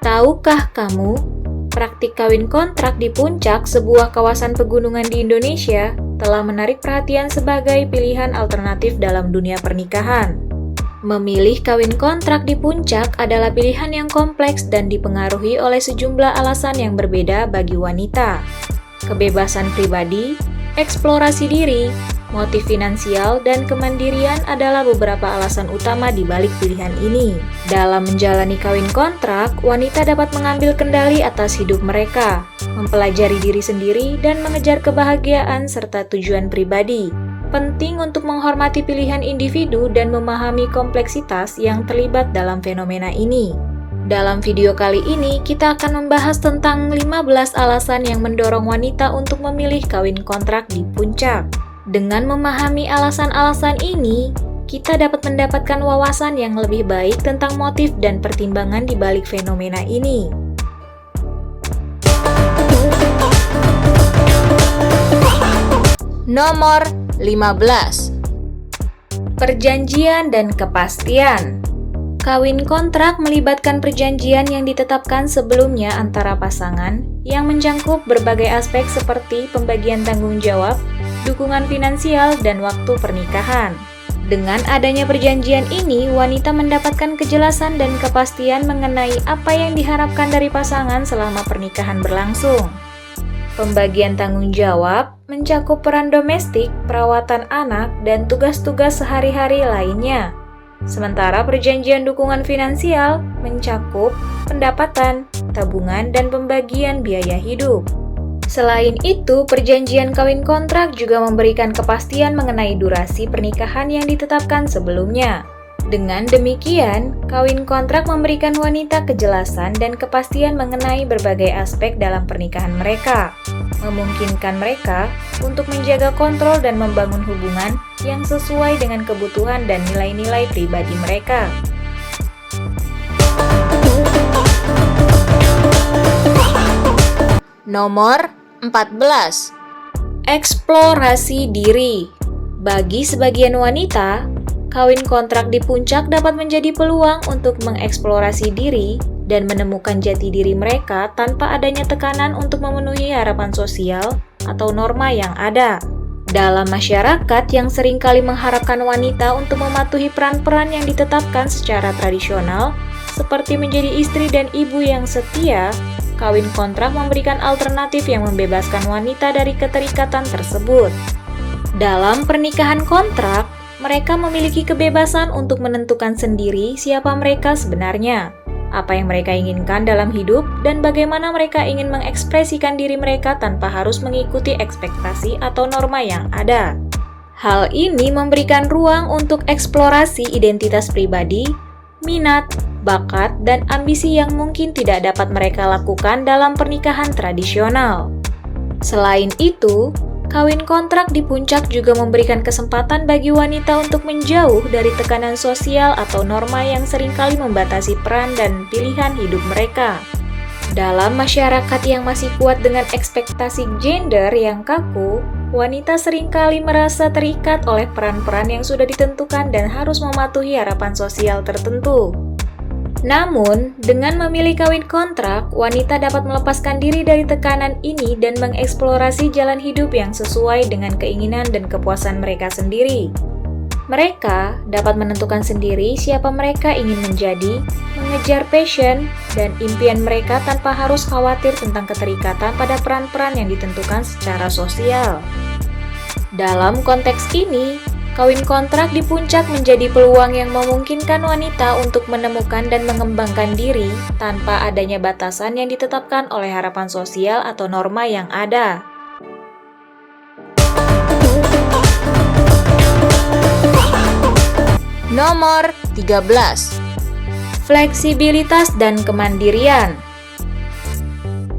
Tahukah kamu, praktik kawin kontrak di puncak sebuah kawasan pegunungan di Indonesia telah menarik perhatian sebagai pilihan alternatif dalam dunia pernikahan. Memilih kawin kontrak di puncak adalah pilihan yang kompleks dan dipengaruhi oleh sejumlah alasan yang berbeda bagi wanita. Kebebasan pribadi, eksplorasi diri, motif finansial, dan kemandirian adalah beberapa alasan utama di balik pilihan ini. Dalam menjalani kawin kontrak, wanita dapat mengambil kendali atas hidup mereka, mempelajari diri sendiri, dan mengejar kebahagiaan serta tujuan pribadi. Penting untuk menghormati pilihan individu dan memahami kompleksitas yang terlibat dalam fenomena ini. Dalam video kali ini, kita akan membahas tentang 15 alasan yang mendorong wanita untuk memilih kawin kontrak di puncak. Dengan memahami alasan-alasan ini, kita dapat mendapatkan wawasan yang lebih baik tentang motif dan pertimbangan di balik fenomena ini. Nomor 15. Perjanjian dan kepastian. Kawin kontrak melibatkan perjanjian yang ditetapkan sebelumnya antara pasangan yang mencakup berbagai aspek seperti pembagian tanggung jawab, dukungan finansial, dan waktu pernikahan. Dengan adanya perjanjian ini, wanita mendapatkan kejelasan dan kepastian mengenai apa yang diharapkan dari pasangan selama pernikahan berlangsung. Pembagian tanggung jawab mencakup peran domestik, perawatan anak, dan tugas-tugas sehari-hari lainnya. Sementara perjanjian dukungan finansial mencakup pendapatan, tabungan, dan pembagian biaya hidup. Selain itu, perjanjian kawin kontrak juga memberikan kepastian mengenai durasi pernikahan yang ditetapkan sebelumnya. Dengan demikian, kawin kontrak memberikan wanita kejelasan dan kepastian mengenai berbagai aspek dalam pernikahan mereka, memungkinkan mereka untuk menjaga kontrol dan membangun hubungan yang sesuai dengan kebutuhan dan nilai-nilai pribadi mereka. Nomor 14. Eksplorasi diri. Bagi sebagian wanita, kawin kontrak di puncak dapat menjadi peluang untuk mengeksplorasi diri dan menemukan jati diri mereka tanpa adanya tekanan untuk memenuhi harapan sosial atau norma yang ada. Dalam masyarakat yang seringkali mengharapkan wanita untuk mematuhi peran-peran yang ditetapkan secara tradisional, seperti menjadi istri dan ibu yang setia, kawin kontrak memberikan alternatif yang membebaskan wanita dari keterikatan tersebut. Dalam pernikahan kontrak, mereka memiliki kebebasan untuk menentukan sendiri siapa mereka sebenarnya, apa yang mereka inginkan dalam hidup, dan bagaimana mereka ingin mengekspresikan diri mereka tanpa harus mengikuti ekspektasi atau norma yang ada. Hal ini memberikan ruang untuk eksplorasi identitas pribadi, minat, bakat, dan ambisi yang mungkin tidak dapat mereka lakukan dalam pernikahan tradisional. Selain itu, kawin kontrak di puncak juga memberikan kesempatan bagi wanita untuk menjauh dari tekanan sosial atau norma yang seringkali membatasi peran dan pilihan hidup mereka. Dalam masyarakat yang masih kuat dengan ekspektasi gender yang kaku, wanita seringkali merasa terikat oleh peran-peran yang sudah ditentukan dan harus mematuhi harapan sosial tertentu. Namun, dengan memilih kawin kontrak, wanita dapat melepaskan diri dari tekanan ini dan mengeksplorasi jalan hidup yang sesuai dengan keinginan dan kepuasan mereka sendiri. Mereka dapat menentukan sendiri siapa mereka ingin menjadi, mengejar passion dan impian mereka tanpa harus khawatir tentang keterikatan pada peran-peran yang ditentukan secara sosial. Dalam konteks ini, kawin kontrak di puncak menjadi peluang yang memungkinkan wanita untuk menemukan dan mengembangkan diri tanpa adanya batasan yang ditetapkan oleh harapan sosial atau norma yang ada. Nomor 13. Fleksibilitas dan kemandirian.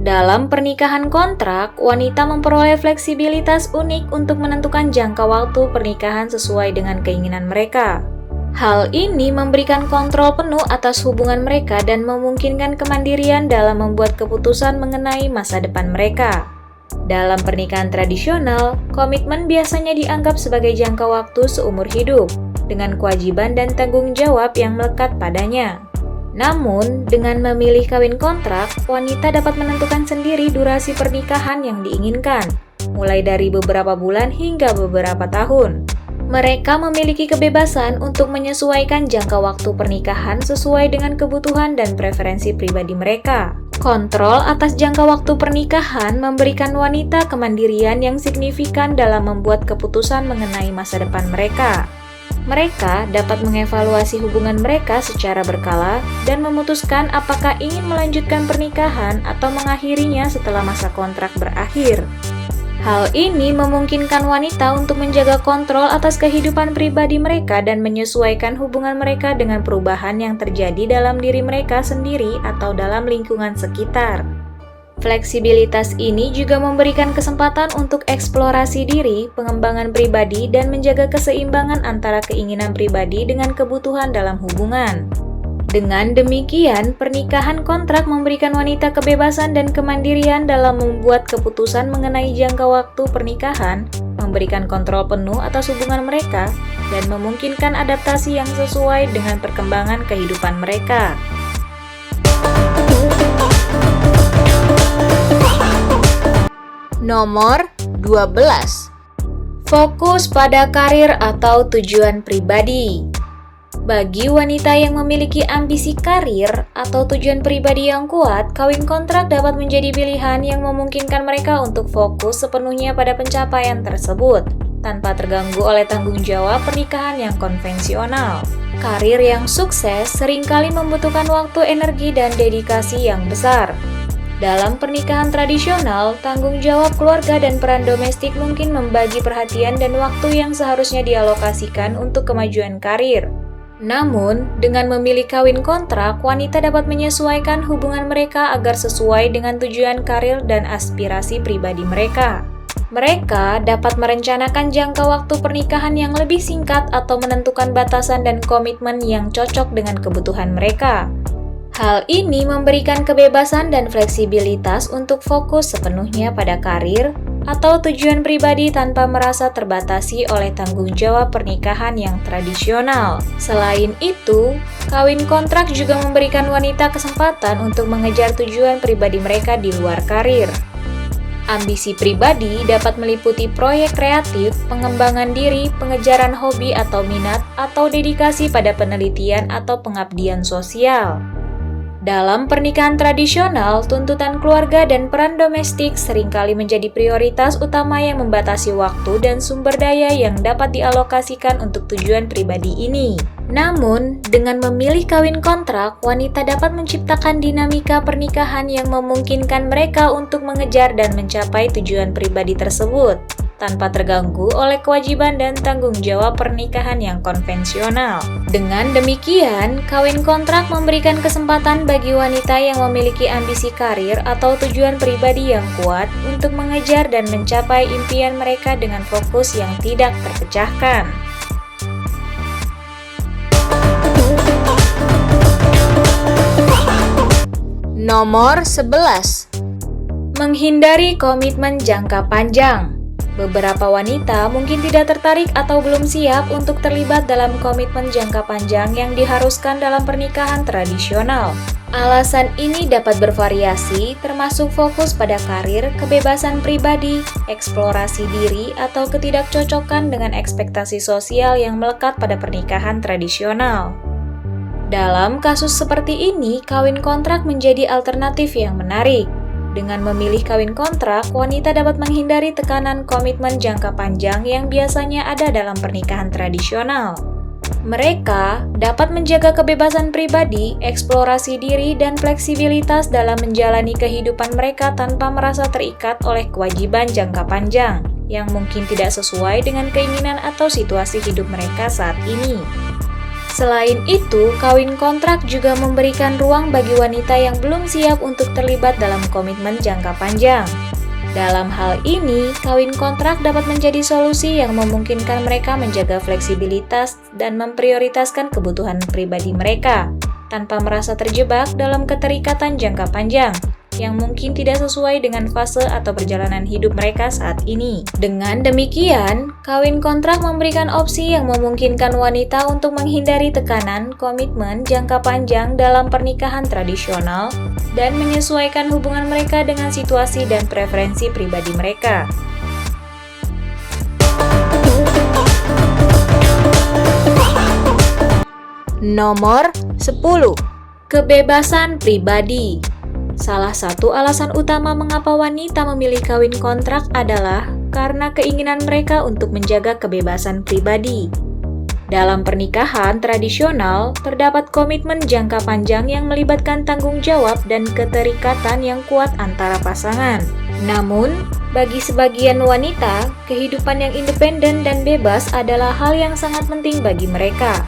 Dalam pernikahan kontrak, wanita memperoleh fleksibilitas unik untuk menentukan jangka waktu pernikahan sesuai dengan keinginan mereka. Hal ini memberikan kontrol penuh atas hubungan mereka dan memungkinkan kemandirian dalam membuat keputusan mengenai masa depan mereka. Dalam pernikahan tradisional, komitmen biasanya dianggap sebagai jangka waktu seumur hidup. dengan kewajiban dan tanggung jawab yang melekat padanya. Namun, dengan memilih kawin kontrak, wanita dapat menentukan sendiri durasi pernikahan yang diinginkan, mulai dari beberapa bulan hingga beberapa tahun. Mereka memiliki kebebasan untuk menyesuaikan jangka waktu pernikahan sesuai dengan kebutuhan dan preferensi pribadi mereka. Kontrol atas jangka waktu pernikahan memberikan wanita kemandirian yang signifikan dalam membuat keputusan mengenai masa depan mereka. Mereka dapat mengevaluasi hubungan mereka secara berkala dan memutuskan apakah ingin melanjutkan pernikahan atau mengakhirinya setelah masa kontrak berakhir. Hal ini memungkinkan wanita untuk menjaga kontrol atas kehidupan pribadi mereka dan menyesuaikan hubungan mereka dengan perubahan yang terjadi dalam diri mereka sendiri atau dalam lingkungan sekitar. Fleksibilitas ini juga memberikan kesempatan untuk eksplorasi diri, pengembangan pribadi, dan menjaga keseimbangan antara keinginan pribadi dengan kebutuhan dalam hubungan. Dengan demikian, pernikahan kontrak memberikan wanita kebebasan dan kemandirian dalam membuat keputusan mengenai jangka waktu pernikahan, memberikan kontrol penuh atas hubungan mereka, dan memungkinkan adaptasi yang sesuai dengan perkembangan kehidupan mereka. Nomor 12. Fokus pada karir atau tujuan pribadi. Bagi wanita yang memiliki ambisi karir atau tujuan pribadi yang kuat, kawin kontrak dapat menjadi pilihan yang memungkinkan mereka untuk fokus sepenuhnya pada pencapaian tersebut, tanpa terganggu oleh tanggung jawab pernikahan yang konvensional. Karir yang sukses seringkali membutuhkan waktu, energi, dan dedikasi yang besar. Dalam pernikahan tradisional, tanggung jawab keluarga dan peran domestik mungkin membagi perhatian dan waktu yang seharusnya dialokasikan untuk kemajuan karir. Namun, dengan memilih kawin kontrak, wanita dapat menyesuaikan hubungan mereka agar sesuai dengan tujuan karir dan aspirasi pribadi mereka. Mereka dapat merencanakan jangka waktu pernikahan yang lebih singkat atau menentukan batasan dan komitmen yang cocok dengan kebutuhan mereka. Hal ini memberikan kebebasan dan fleksibilitas untuk fokus sepenuhnya pada karir atau tujuan pribadi tanpa merasa terbatasi oleh tanggung jawab pernikahan yang tradisional. Selain itu, kawin kontrak juga memberikan wanita kesempatan untuk mengejar tujuan pribadi mereka di luar karir. Ambisi pribadi dapat meliputi proyek kreatif, pengembangan diri, pengejaran hobi atau minat, atau dedikasi pada penelitian atau pengabdian sosial. Dalam pernikahan tradisional, tuntutan keluarga dan peran domestik seringkali menjadi prioritas utama yang membatasi waktu dan sumber daya yang dapat dialokasikan untuk tujuan pribadi ini. Namun, dengan memilih kawin kontrak, wanita dapat menciptakan dinamika pernikahan yang memungkinkan mereka untuk mengejar dan mencapai tujuan pribadi tersebut, tanpa terganggu oleh kewajiban dan tanggung jawab pernikahan yang konvensional. Dengan demikian, kawin kontrak memberikan kesempatan bagi wanita yang memiliki ambisi karir atau tujuan pribadi yang kuat untuk mengejar dan mencapai impian mereka dengan fokus yang tidak terpecahkan. Nomor 11. Menghindari komitmen jangka panjang. Beberapa wanita mungkin tidak tertarik atau belum siap untuk terlibat dalam komitmen jangka panjang yang diharuskan dalam pernikahan tradisional. Alasan ini dapat bervariasi, termasuk fokus pada karir, kebebasan pribadi, eksplorasi diri, atau ketidakcocokan dengan ekspektasi sosial yang melekat pada pernikahan tradisional. Dalam kasus seperti ini, kawin kontrak menjadi alternatif yang menarik. Dengan memilih kawin kontrak, wanita dapat menghindari tekanan komitmen jangka panjang yang biasanya ada dalam pernikahan tradisional. Mereka dapat menjaga kebebasan pribadi, eksplorasi diri, dan fleksibilitas dalam menjalani kehidupan mereka tanpa merasa terikat oleh kewajiban jangka panjang yang mungkin tidak sesuai dengan keinginan atau situasi hidup mereka saat ini. Selain itu, kawin kontrak juga memberikan ruang bagi wanita yang belum siap untuk terlibat dalam komitmen jangka panjang. Dalam hal ini, kawin kontrak dapat menjadi solusi yang memungkinkan mereka menjaga fleksibilitas dan memprioritaskan kebutuhan pribadi mereka, tanpa merasa terjebak dalam keterikatan jangka panjang, yang mungkin tidak sesuai dengan fase atau perjalanan hidup mereka saat ini. Dengan demikian, kawin kontrak memberikan opsi yang memungkinkan wanita untuk menghindari tekanan komitmen jangka panjang dalam pernikahan tradisional dan menyesuaikan hubungan mereka dengan situasi dan preferensi pribadi mereka. Nomor 10. Kebebasan pribadi. Salah satu alasan utama mengapa wanita memilih kawin kontrak adalah karena keinginan mereka untuk menjaga kebebasan pribadi. Dalam pernikahan tradisional, terdapat komitmen jangka panjang yang melibatkan tanggung jawab dan keterikatan yang kuat antara pasangan. Namun, bagi sebagian wanita, kehidupan yang independen dan bebas adalah hal yang sangat penting bagi mereka.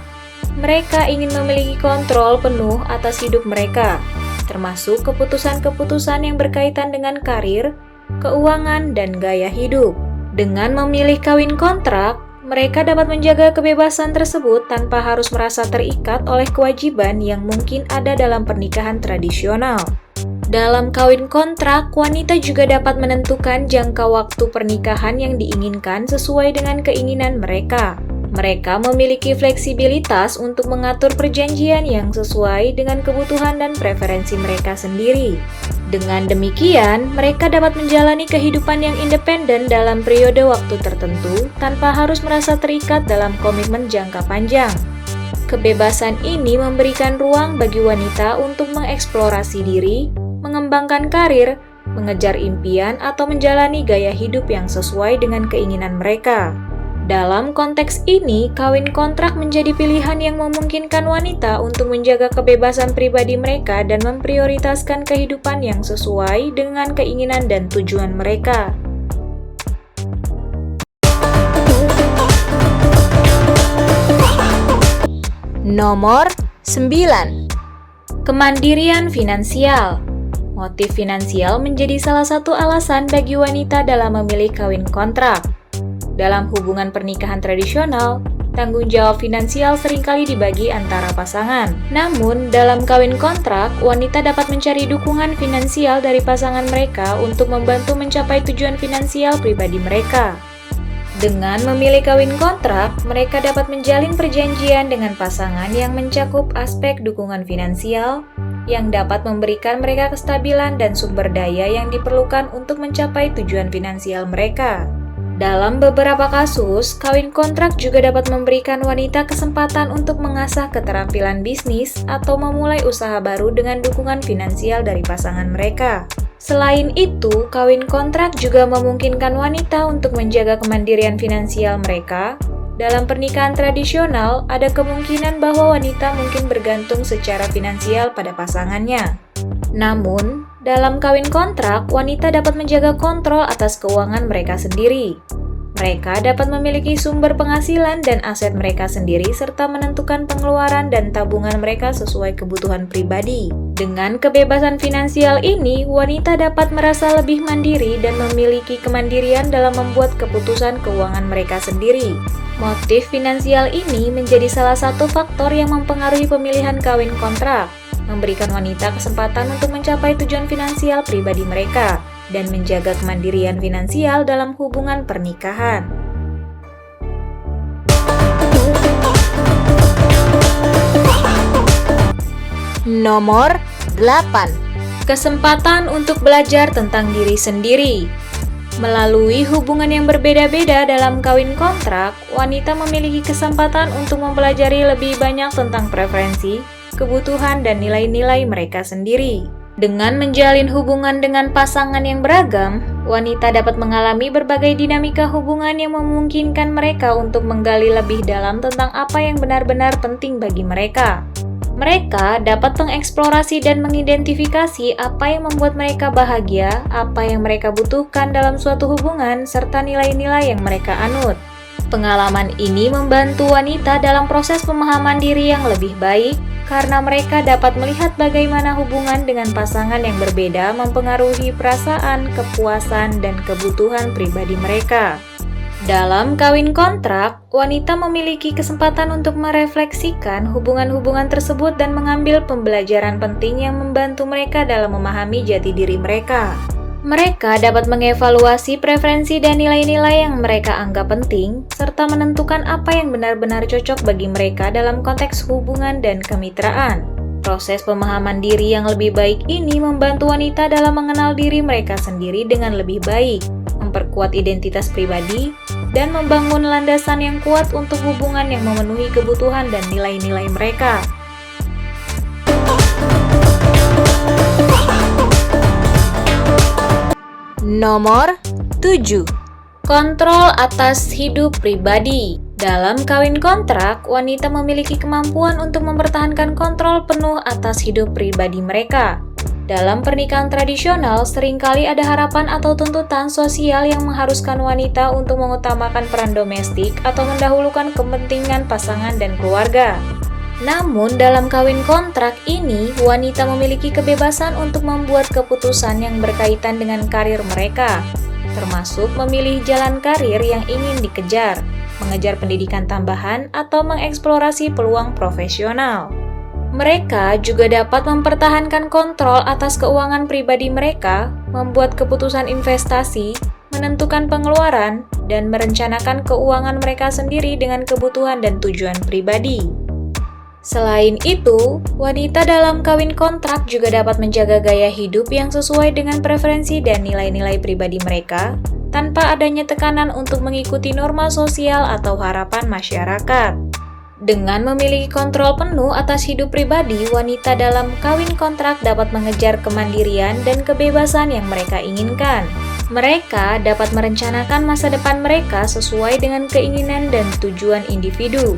Mereka ingin memiliki kontrol penuh atas hidup mereka, termasuk keputusan-keputusan yang berkaitan dengan karir, keuangan, dan gaya hidup. Dengan memilih kawin kontrak, mereka dapat menjaga kebebasan tersebut tanpa harus merasa terikat oleh kewajiban yang mungkin ada dalam pernikahan tradisional. Dalam kawin kontrak, wanita juga dapat menentukan jangka waktu pernikahan yang diinginkan sesuai dengan keinginan mereka. Mereka memiliki fleksibilitas untuk mengatur perjanjian yang sesuai dengan kebutuhan dan preferensi mereka sendiri. Dengan demikian, mereka dapat menjalani kehidupan yang independen dalam periode waktu tertentu tanpa harus merasa terikat dalam komitmen jangka panjang. Kebebasan ini memberikan ruang bagi wanita untuk mengeksplorasi diri, mengembangkan karir, mengejar impian, atau menjalani gaya hidup yang sesuai dengan keinginan mereka. Dalam konteks ini, kawin kontrak menjadi pilihan yang memungkinkan wanita untuk menjaga kebebasan pribadi mereka dan memprioritaskan kehidupan yang sesuai dengan keinginan dan tujuan mereka. Nomor 9. Kemandirian finansial. Motif finansial menjadi salah satu alasan bagi wanita dalam memilih kawin kontrak. Dalam hubungan pernikahan tradisional, tanggung jawab finansial seringkali dibagi antara pasangan. Namun, dalam kawin kontrak, wanita dapat mencari dukungan finansial dari pasangan mereka untuk membantu mencapai tujuan finansial pribadi mereka. Dengan memilih kawin kontrak, mereka dapat menjalin perjanjian dengan pasangan yang mencakup aspek dukungan finansial, yang dapat memberikan mereka kestabilan dan sumber daya yang diperlukan untuk mencapai tujuan finansial mereka. Dalam beberapa kasus, kawin kontrak juga dapat memberikan wanita kesempatan untuk mengasah keterampilan bisnis atau memulai usaha baru dengan dukungan finansial dari pasangan mereka. Selain itu, kawin kontrak juga memungkinkan wanita untuk menjaga kemandirian finansial mereka. Dalam pernikahan tradisional, ada kemungkinan bahwa wanita mungkin bergantung secara finansial pada pasangannya. Namun, dalam kawin kontrak, wanita dapat menjaga kontrol atas keuangan mereka sendiri. Mereka dapat memiliki sumber penghasilan dan aset mereka sendiri serta menentukan pengeluaran dan tabungan mereka sesuai kebutuhan pribadi. Dengan kebebasan finansial ini, wanita dapat merasa lebih mandiri dan memiliki kemandirian dalam membuat keputusan keuangan mereka sendiri. Motif finansial ini menjadi salah satu faktor yang mempengaruhi pemilihan kawin kontrak, memberikan wanita kesempatan untuk mencapai tujuan finansial pribadi mereka, dan menjaga kemandirian finansial dalam hubungan pernikahan. Nomor 8. Kesempatan untuk belajar tentang diri sendiri. Melalui hubungan yang berbeda-beda dalam kawin kontrak, wanita memiliki kesempatan untuk mempelajari lebih banyak tentang preferensi, kebutuhan, dan nilai-nilai mereka sendiri. Dengan menjalin hubungan dengan pasangan yang beragam, wanita dapat mengalami berbagai dinamika hubungan yang memungkinkan mereka untuk menggali lebih dalam tentang apa yang benar-benar penting bagi mereka. Mereka dapat mengeksplorasi dan mengidentifikasi apa yang membuat mereka bahagia, apa yang mereka butuhkan dalam suatu hubungan, serta nilai-nilai yang mereka anut. Pengalaman ini membantu wanita dalam proses pemahaman diri yang lebih baik, karena mereka dapat melihat bagaimana hubungan dengan pasangan yang berbeda mempengaruhi perasaan, kepuasan, dan kebutuhan pribadi mereka. Dalam kawin kontrak, wanita memiliki kesempatan untuk merefleksikan hubungan-hubungan tersebut dan mengambil pembelajaran penting yang membantu mereka dalam memahami jati diri mereka. Mereka dapat mengevaluasi preferensi dan nilai-nilai yang mereka anggap penting, serta menentukan apa yang benar-benar cocok bagi mereka dalam konteks hubungan dan kemitraan. Proses pemahaman diri yang lebih baik ini membantu wanita dalam mengenal diri mereka sendiri dengan lebih baik, memperkuat identitas pribadi, dan membangun landasan yang kuat untuk hubungan yang memenuhi kebutuhan dan nilai-nilai mereka. Nomor 7. Kontrol atas hidup pribadi. Dalam kawin kontrak, wanita memiliki kemampuan untuk mempertahankan kontrol penuh atas hidup pribadi mereka. Dalam pernikahan tradisional, seringkali ada harapan atau tuntutan sosial yang mengharuskan wanita untuk mengutamakan peran domestik atau mendahulukan kepentingan pasangan dan keluarga. Namun, dalam kawin kontrak ini, wanita memiliki kebebasan untuk membuat keputusan yang berkaitan dengan karir mereka, termasuk memilih jalan karir yang ingin dikejar, mengejar pendidikan tambahan, atau mengeksplorasi peluang profesional. Mereka juga dapat mempertahankan kontrol atas keuangan pribadi mereka, membuat keputusan investasi, menentukan pengeluaran, dan merencanakan keuangan mereka sendiri dengan kebutuhan dan tujuan pribadi. Selain itu, wanita dalam kawin kontrak juga dapat menjaga gaya hidup yang sesuai dengan preferensi dan nilai-nilai pribadi mereka, tanpa adanya tekanan untuk mengikuti norma sosial atau harapan masyarakat. Dengan memiliki kontrol penuh atas hidup pribadi, wanita dalam kawin kontrak dapat mengejar kemandirian dan kebebasan yang mereka inginkan. Mereka dapat merencanakan masa depan mereka sesuai dengan keinginan dan tujuan individu,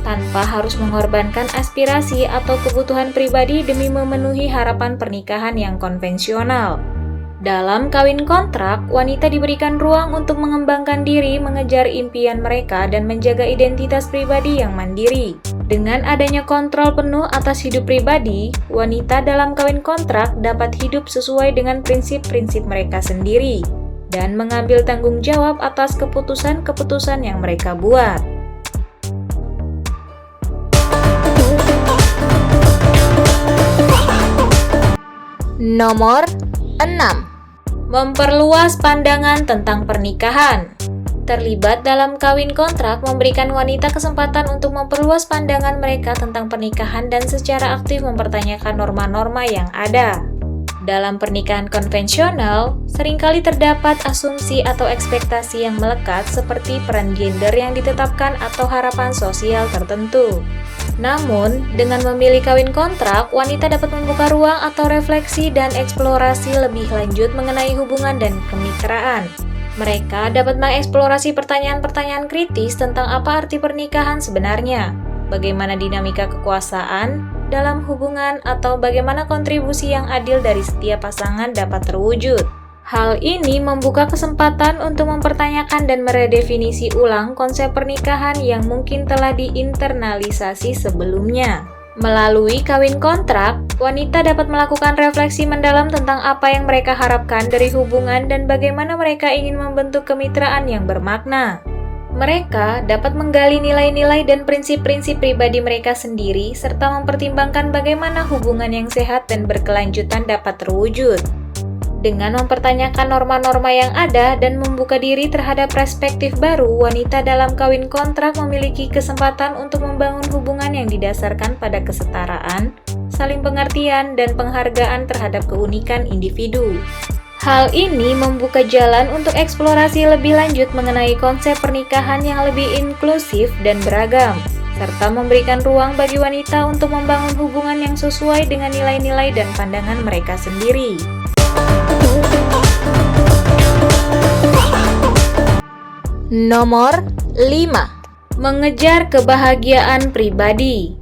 tanpa harus mengorbankan aspirasi atau kebutuhan pribadi demi memenuhi harapan pernikahan yang konvensional. Dalam kawin kontrak, wanita diberikan ruang untuk mengembangkan diri, mengejar impian mereka, dan menjaga identitas pribadi yang mandiri. Dengan adanya kontrol penuh atas hidup pribadi, wanita dalam kawin kontrak dapat hidup sesuai dengan prinsip-prinsip mereka sendiri dan mengambil tanggung jawab atas keputusan-keputusan yang mereka buat. Nomor 6. Memperluas pandangan tentang pernikahan. Terlibat dalam kawin kontrak memberikan wanita kesempatan untuk memperluas pandangan mereka tentang pernikahan dan secara aktif mempertanyakan norma-norma yang ada. Dalam pernikahan konvensional, seringkali terdapat asumsi atau ekspektasi yang melekat seperti peran gender yang ditetapkan atau harapan sosial tertentu. Namun, dengan memilih kawin kontrak, wanita dapat membuka ruang atau refleksi dan eksplorasi lebih lanjut mengenai hubungan dan kemitraan. Mereka dapat mengeksplorasi pertanyaan-pertanyaan kritis tentang apa arti pernikahan sebenarnya, bagaimana dinamika kekuasaan dalam hubungan, atau bagaimana kontribusi yang adil dari setiap pasangan dapat terwujud. Hal ini membuka kesempatan untuk mempertanyakan dan meredefinisi ulang konsep pernikahan yang mungkin telah diinternalisasi sebelumnya. Melalui kawin kontrak, wanita dapat melakukan refleksi mendalam tentang apa yang mereka harapkan dari hubungan dan bagaimana mereka ingin membentuk kemitraan yang bermakna. Mereka dapat menggali nilai-nilai dan prinsip-prinsip pribadi mereka sendiri, serta mempertimbangkan bagaimana hubungan yang sehat dan berkelanjutan dapat terwujud. Dengan mempertanyakan norma-norma yang ada dan membuka diri terhadap perspektif baru, wanita dalam kawin kontrak memiliki kesempatan untuk membangun hubungan yang didasarkan pada kesetaraan, saling pengertian, dan penghargaan terhadap keunikan individu. Hal ini membuka jalan untuk eksplorasi lebih lanjut mengenai konsep pernikahan yang lebih inklusif dan beragam, serta memberikan ruang bagi wanita untuk membangun hubungan yang sesuai dengan nilai-nilai dan pandangan mereka sendiri. Nomor 5. Mengejar kebahagiaan pribadi.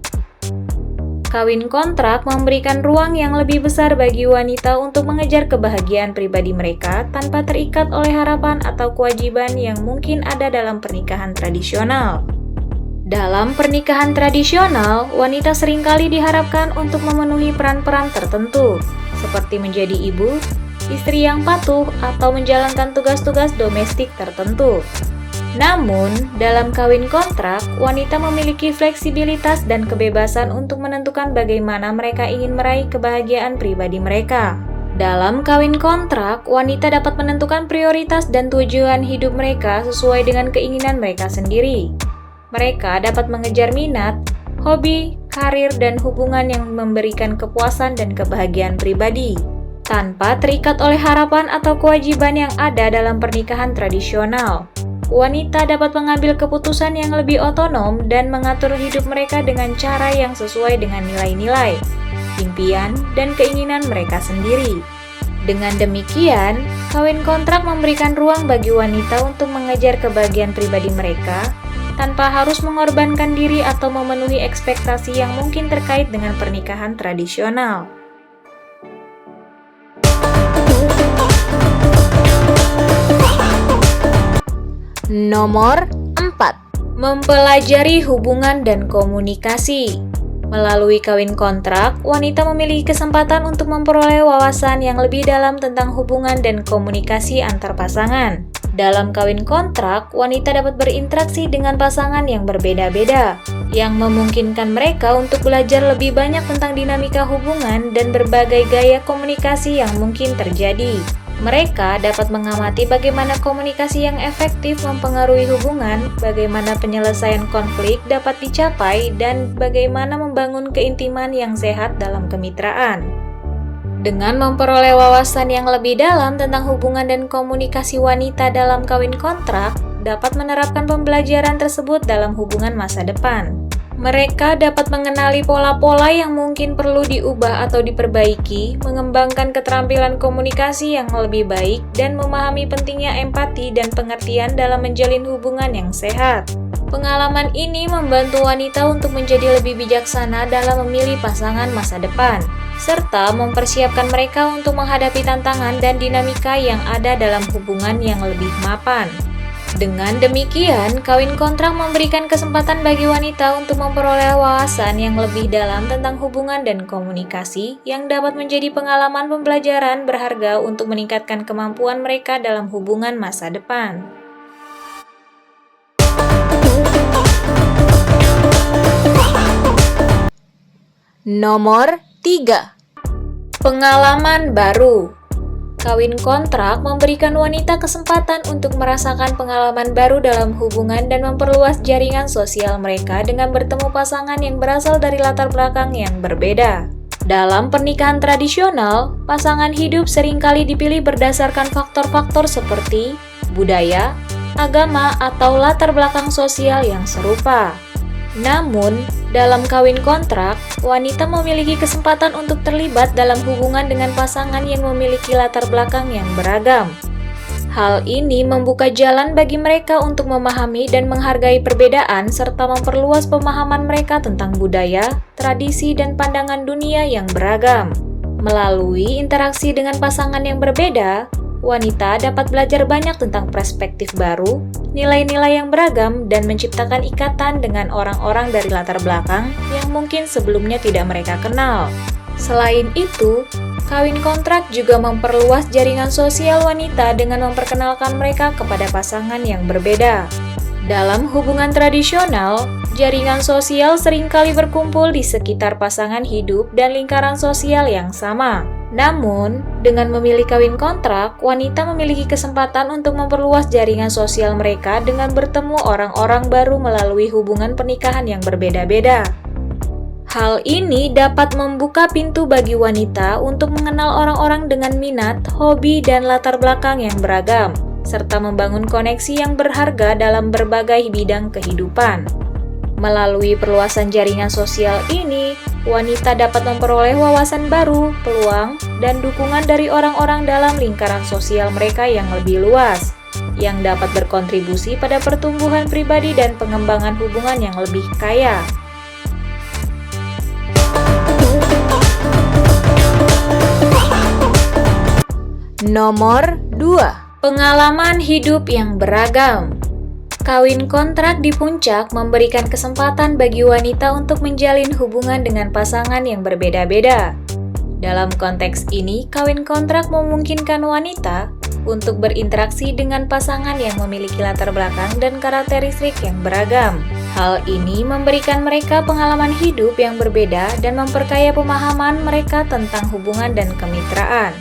Kawin kontrak memberikan ruang yang lebih besar bagi wanita untuk mengejar kebahagiaan pribadi mereka tanpa terikat oleh harapan atau kewajiban yang mungkin ada dalam pernikahan tradisional. Dalam pernikahan tradisional, wanita seringkali diharapkan untuk memenuhi peran-peran tertentu, seperti menjadi ibu, istri yang patuh, atau menjalankan tugas-tugas domestik tertentu. Namun, dalam kawin kontrak, wanita memiliki fleksibilitas dan kebebasan untuk menentukan bagaimana mereka ingin meraih kebahagiaan pribadi mereka. Dalam kawin kontrak, wanita dapat menentukan prioritas dan tujuan hidup mereka sesuai dengan keinginan mereka sendiri. Mereka dapat mengejar minat, hobi, karir, dan hubungan yang memberikan kepuasan dan kebahagiaan pribadi, tanpa terikat oleh harapan atau kewajiban yang ada dalam pernikahan tradisional. Wanita dapat mengambil keputusan yang lebih otonom dan mengatur hidup mereka dengan cara yang sesuai dengan nilai-nilai, impian, dan keinginan mereka sendiri. Dengan demikian, kawin kontrak memberikan ruang bagi wanita untuk mengejar kebahagiaan pribadi mereka tanpa harus mengorbankan diri atau memenuhi ekspektasi yang mungkin terkait dengan pernikahan tradisional. Nomor 4. Mempelajari hubungan dan komunikasi. Melalui kawin kontrak, wanita memiliki kesempatan untuk memperoleh wawasan yang lebih dalam tentang hubungan dan komunikasi antar pasangan. Dalam kawin kontrak, wanita dapat berinteraksi dengan pasangan yang berbeda-beda, yang memungkinkan mereka untuk belajar lebih banyak tentang dinamika hubungan dan berbagai gaya komunikasi yang mungkin terjadi. Mereka dapat mengamati bagaimana komunikasi yang efektif mempengaruhi hubungan, bagaimana penyelesaian konflik dapat dicapai, dan bagaimana membangun keintiman yang sehat dalam kemitraan. Dengan memperoleh wawasan yang lebih dalam tentang hubungan dan komunikasi wanita dalam kawin kontrak, dapat menerapkan pembelajaran tersebut dalam hubungan masa depan. Mereka dapat mengenali pola-pola yang mungkin perlu diubah atau diperbaiki, mengembangkan keterampilan komunikasi yang lebih baik, dan memahami pentingnya empati dan pengertian dalam menjalin hubungan yang sehat. Pengalaman ini membantu wanita untuk menjadi lebih bijaksana dalam memilih pasangan masa depan, serta mempersiapkan mereka untuk menghadapi tantangan dan dinamika yang ada dalam hubungan yang lebih mapan. Dengan demikian, kawin kontrak memberikan kesempatan bagi wanita untuk memperoleh wawasan yang lebih dalam tentang hubungan dan komunikasi yang dapat menjadi pengalaman pembelajaran berharga untuk meningkatkan kemampuan mereka dalam hubungan masa depan. Nomor 3. Pengalaman baru. Kawin kontrak memberikan wanita kesempatan untuk merasakan pengalaman baru dalam hubungan dan memperluas jaringan sosial mereka dengan bertemu pasangan yang berasal dari latar belakang yang berbeda. Dalam pernikahan tradisional, pasangan hidup seringkali dipilih berdasarkan faktor-faktor seperti budaya, agama, atau latar belakang sosial yang serupa. Namun, dalam kawin kontrak, wanita memiliki kesempatan untuk terlibat dalam hubungan dengan pasangan yang memiliki latar belakang yang beragam. Hal ini membuka jalan bagi mereka untuk memahami dan menghargai perbedaan serta memperluas pemahaman mereka tentang budaya, tradisi, dan pandangan dunia yang beragam. Melalui interaksi dengan pasangan yang berbeda, wanita dapat belajar banyak tentang perspektif baru, nilai-nilai yang beragam, dan menciptakan ikatan dengan orang-orang dari latar belakang yang mungkin sebelumnya tidak mereka kenal. Selain itu, kawin kontrak juga memperluas jaringan sosial wanita dengan memperkenalkan mereka kepada pasangan yang berbeda. Dalam hubungan tradisional, jaringan sosial seringkali berkumpul di sekitar pasangan hidup dan lingkaran sosial yang sama. Namun, dengan memilih kawin kontrak, wanita memiliki kesempatan untuk memperluas jaringan sosial mereka dengan bertemu orang-orang baru melalui hubungan pernikahan yang berbeda-beda. Hal ini dapat membuka pintu bagi wanita untuk mengenal orang-orang dengan minat, hobi, dan latar belakang yang beragam, serta membangun koneksi yang berharga dalam berbagai bidang kehidupan. Melalui perluasan jaringan sosial ini, wanita dapat memperoleh wawasan baru, peluang, dan dukungan dari orang-orang dalam lingkaran sosial mereka yang lebih luas, yang dapat berkontribusi pada pertumbuhan pribadi dan pengembangan hubungan yang lebih kaya. Nomor 2. Pengalaman hidup yang beragam. Kawin kontrak di puncak memberikan kesempatan bagi wanita untuk menjalin hubungan dengan pasangan yang berbeda-beda. Dalam konteks ini, kawin kontrak memungkinkan wanita untuk berinteraksi dengan pasangan yang memiliki latar belakang dan karakteristik yang beragam. Hal ini memberikan mereka pengalaman hidup yang berbeda dan memperkaya pemahaman mereka tentang hubungan dan kemitraan.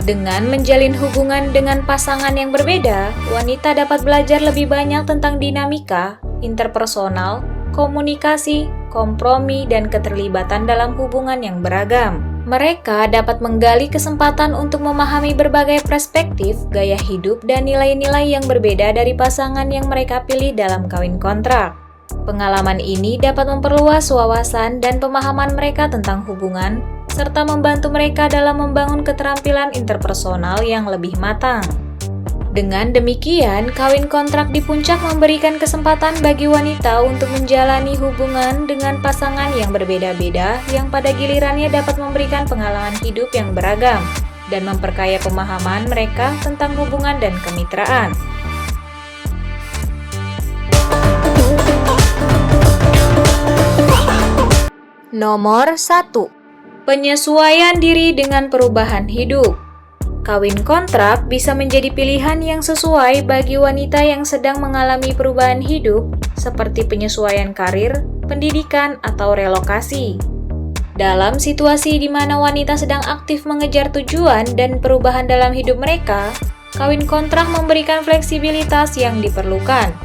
Dengan menjalin hubungan dengan pasangan yang berbeda, wanita dapat belajar lebih banyak tentang dinamika, interpersonal, komunikasi, kompromi, dan keterlibatan dalam hubungan yang beragam. Mereka dapat menggali kesempatan untuk memahami berbagai perspektif, gaya hidup, dan nilai-nilai yang berbeda dari pasangan yang mereka pilih dalam kawin kontrak. Pengalaman ini dapat memperluas wawasan dan pemahaman mereka tentang hubungan, serta membantu mereka dalam membangun keterampilan interpersonal yang lebih matang. Dengan demikian, kawin kontrak di puncak memberikan kesempatan bagi wanita untuk menjalani hubungan dengan pasangan yang berbeda-beda yang pada gilirannya dapat memberikan pengalaman hidup yang beragam dan memperkaya pemahaman mereka tentang hubungan dan kemitraan. Nomor 1. Penyesuaian diri dengan perubahan hidup. Kawin kontrak bisa menjadi pilihan yang sesuai bagi wanita yang sedang mengalami perubahan hidup, seperti penyesuaian karir, pendidikan, atau relokasi. Dalam situasi di mana wanita sedang aktif mengejar tujuan dan perubahan dalam hidup mereka, kawin kontrak memberikan fleksibilitas yang diperlukan.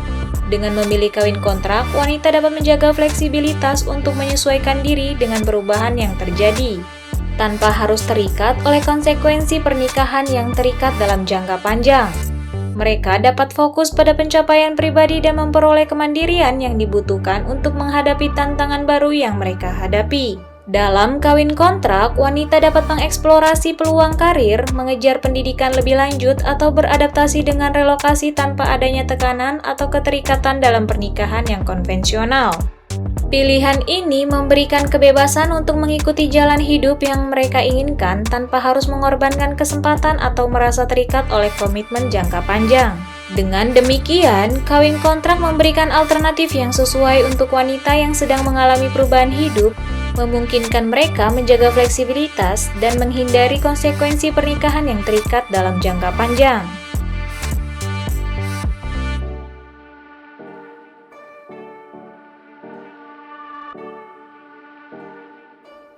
Dengan memilih kawin kontrak, wanita dapat menjaga fleksibilitas untuk menyesuaikan diri dengan perubahan yang terjadi, tanpa harus terikat oleh konsekuensi pernikahan yang terikat dalam jangka panjang. Mereka dapat fokus pada pencapaian pribadi dan memperoleh kemandirian yang dibutuhkan untuk menghadapi tantangan baru yang mereka hadapi. Dalam kawin kontrak, wanita dapat mengeksplorasi peluang karir, mengejar pendidikan lebih lanjut, atau beradaptasi dengan relokasi tanpa adanya tekanan atau keterikatan dalam pernikahan yang konvensional. Pilihan ini memberikan kebebasan untuk mengikuti jalan hidup yang mereka inginkan tanpa harus mengorbankan kesempatan atau merasa terikat oleh komitmen jangka panjang. Dengan demikian, kawin kontrak memberikan alternatif yang sesuai untuk wanita yang sedang mengalami perubahan hidup, memungkinkan mereka menjaga fleksibilitas dan menghindari konsekuensi pernikahan yang terikat dalam jangka panjang.